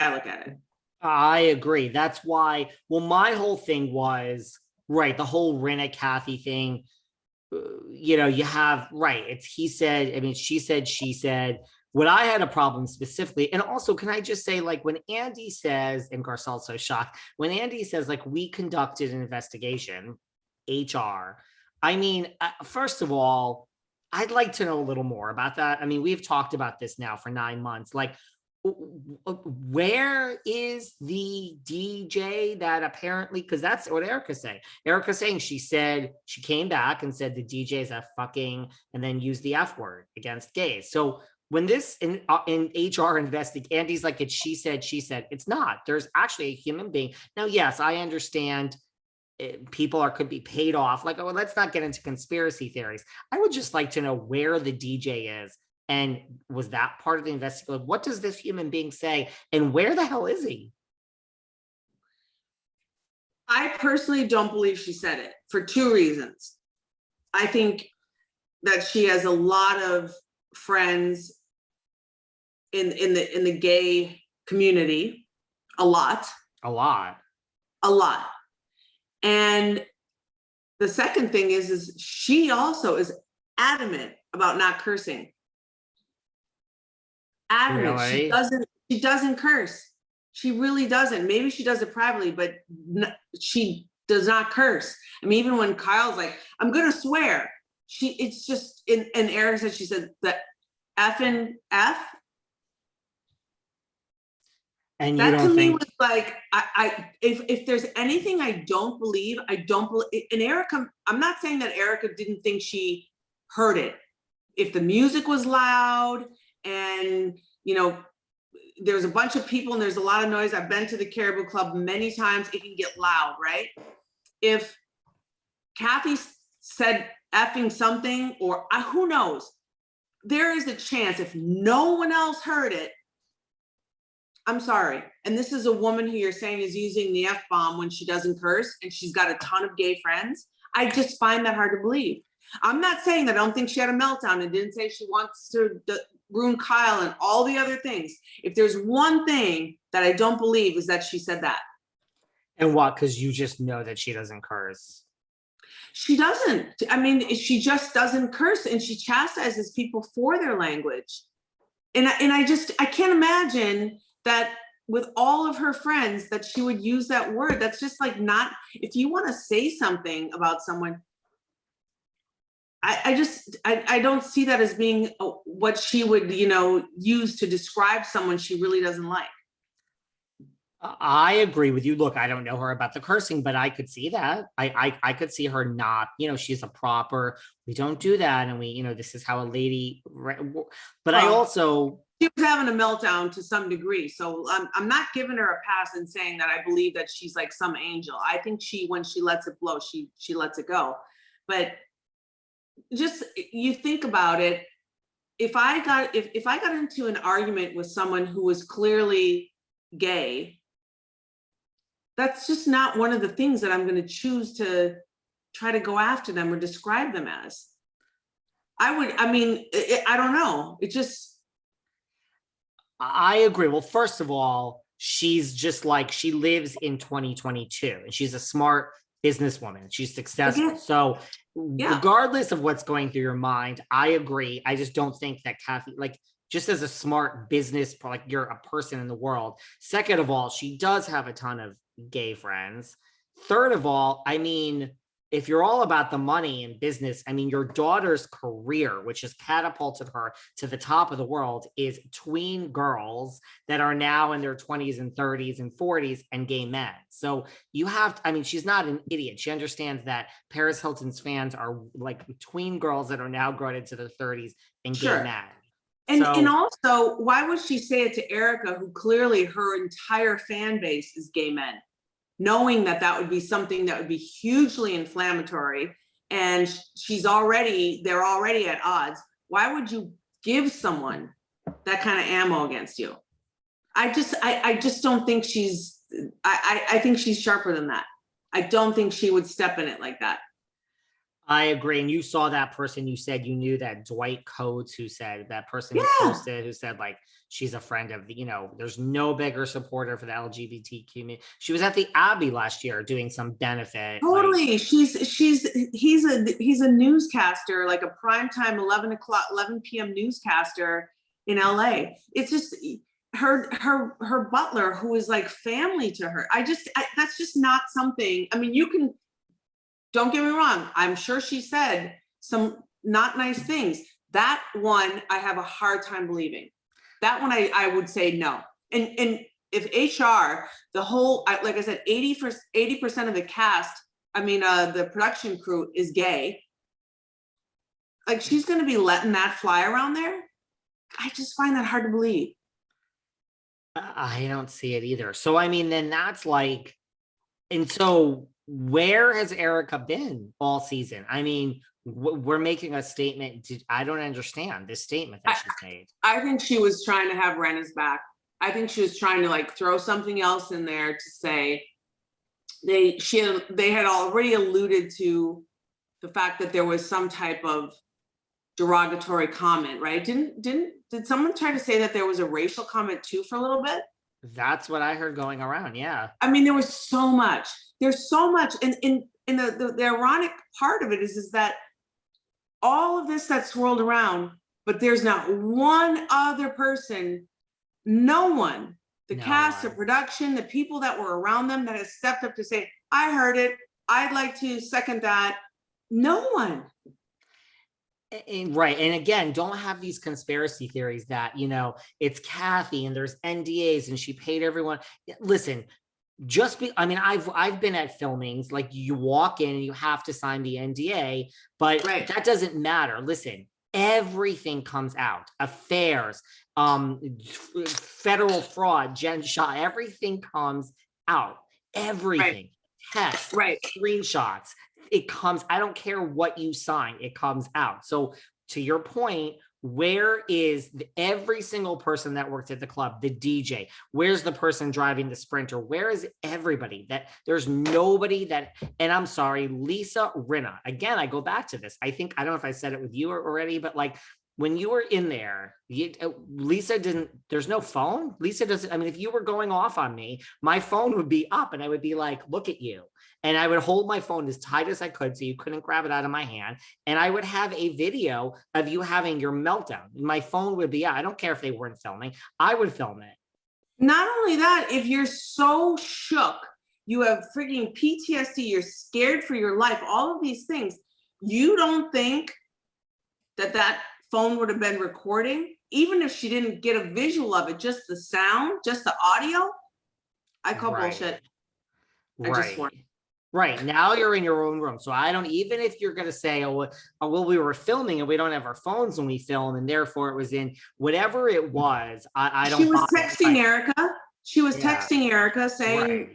I look at it. I agree. That's why, well, my whole thing was, right, the whole Rinna Kathy thing, you have, right, it's he said, I mean, she said, she said. What I had a problem specifically, and also, can I just say, like, when Andy says, and Garcelle's so shocked, when Andy says, like, we conducted an investigation, HR, I mean, first of all, I'd like to know a little more about that. I mean, we've talked about this now for 9 months. Like, where is the DJ that apparently, because that's what Erika's saying. Erika's saying she said she came back and said the DJs are fucking, and then used the F word against gays. So when this in HR investigate, Andy's like, it's she said, it's not. There's actually a human being. Now, yes, I understand people could be paid off. Like, oh, let's not get into conspiracy theories. I would just like to know where the DJ is. And was that part of the investigation? What does this human being say? And where the hell is he? I personally don't believe she said it for 2 reasons. I think that she has a lot of friends in the gay community, a lot. And the second thing is she also is adamant about not cursing. Adamant. Really? She doesn't curse. She really doesn't. Maybe she does it privately, but she does not curse. I mean, even when Kyle's like, I'm gonna swear, it's just, and Erika said, she said the effing F. And that you don't to me think was like, if there's anything I don't believe, and Erika, I'm not saying that Erika didn't think she heard it. If the music was loud and, there's a bunch of people and there's a lot of noise. I've been to the Caribou Club many times. It can get loud, right? If Kathy said effing something, or who knows, there is a chance if no one else heard it, I'm sorry. And this is a woman who you're saying is using the F-bomb when she doesn't curse and she's got a ton of gay friends. I just find that hard to believe. I'm not saying that I don't think she had a meltdown and didn't say she wants to ruin Kyle and all the other things. If there's one thing that I don't believe is that she said that. And what? Because you just know that she doesn't curse. She doesn't. I mean, she just doesn't curse, and she chastises people for their language. And I can't imagine that with all of her friends that she would use that word. That's just like not, if you want to say something about someone, I don't see that as being what she would, use to describe someone she really doesn't like. I agree with you. Look, I don't know her about the cursing, but I could see that. I could see her not, she's a proper, we don't do that. And we, this is how a lady, but I also. She was having a meltdown to some degree. So I'm not giving her a pass and saying that I believe that she's like some angel. I think when she lets it blow, she lets it go. But just, you think about it. If I got into an argument with someone who was clearly gay, that's just not one of the things that I'm going to choose to try to go after them or describe them as. I don't know. It just. I agree. Well, first of all, she's just like, she lives in 2022 and she's a smart businesswoman. She's successful. Okay. So regardless of what's going through your mind, I agree. I just don't think that Kathy, just as a smart business, like you're a person in the world. Second of all, she does have a ton of gay friends. Third of all, if you're all about the money and business, your daughter's career, which has catapulted her to the top of the world, is tween girls that are now in their 20s and 30s and 40s and gay men. So you have to, she's not an idiot. She understands that Paris Hilton's fans are like tween girls that are now grown into their 30s and gay men. And also, why would she say it to Erika, who clearly her entire fan base is gay men? Knowing that would be something that would be hugely inflammatory, and they're already at odds. Why would you give someone that kind of ammo against you? I just don't think I think she's sharper than that. I don't think she would step in it like that. I agree. And you saw that person, you said you knew that Dwight Coates, who said that person who Yeah, posted, who said like, she's a friend of the, there's no bigger supporter for the LGBT community. She was at the Abbey last year doing some benefit. totally. He's a newscaster, like a primetime 11 p.m. newscaster in LA. It's just her butler, who is like family to her. That's just not something. I mean, don't get me wrong. I'm sure she said some not nice things. That one, I have a hard time believing. That one, I would say no. And if HR, like I said, 80% of the cast, the production crew is gay. Like, she's going to be letting that fly around there. I just find that hard to believe. I don't see it either. So, then that's like, and so where has Erika been all season? We're making a statement. I don't understand this statement that she's made. I think she was trying to have Rinna's back. I think she was trying to like throw something else in there to say they had already alluded to the fact that there was some type of derogatory comment, right? Did someone try to say that there was a racial comment too for a little bit? That's what I heard going around. Yeah. There was so much. There's so much. And the ironic part of it is that all of this that swirled around, but there's not one other person, no one, the cast, the production, the people that were around them that has stepped up to say, I heard it. I'd like to second that. No one. Right. And again, don't have these conspiracy theories that, it's Kathy and there's NDAs and she paid everyone. Listen, I've been at filmings, like you walk in and you have to sign the NDA, but that doesn't matter. Listen, everything comes out. Affairs, federal fraud, Jen Shaw, everything comes out. Everything. Text, screenshots. It comes, I don't care what you sign, it comes out. So to your point, where is every single person that worked at the club, the DJ? Where's the person driving the Sprinter? Where is everybody? That there's nobody that, and I'm sorry, Lisa Rinna. Again, I go back to this. I don't know if I said it with you already, but like when you were in there, Lisa didn't, there's no phone. Lisa doesn't, if you were going off on me, my phone would be up and I would be like, look at you. And I would hold my phone as tight as I could so you couldn't grab it out of my hand. And I would have a video of you having your meltdown. My phone would be, I don't care if they weren't filming, I would film it. Not only that, if you're so shook, you have freaking PTSD, you're scared for your life, all of these things, you don't think that phone would have been recording, even if she didn't get a visual of it, just the sound, just the audio? I call bullshit. I just swear. Right. Now you're in your own room. So I don't, even if you're going to say, well, we were filming and we don't have our phones when we film and therefore it was in whatever it was. I don't. She was texting Erika. She was texting Erika saying,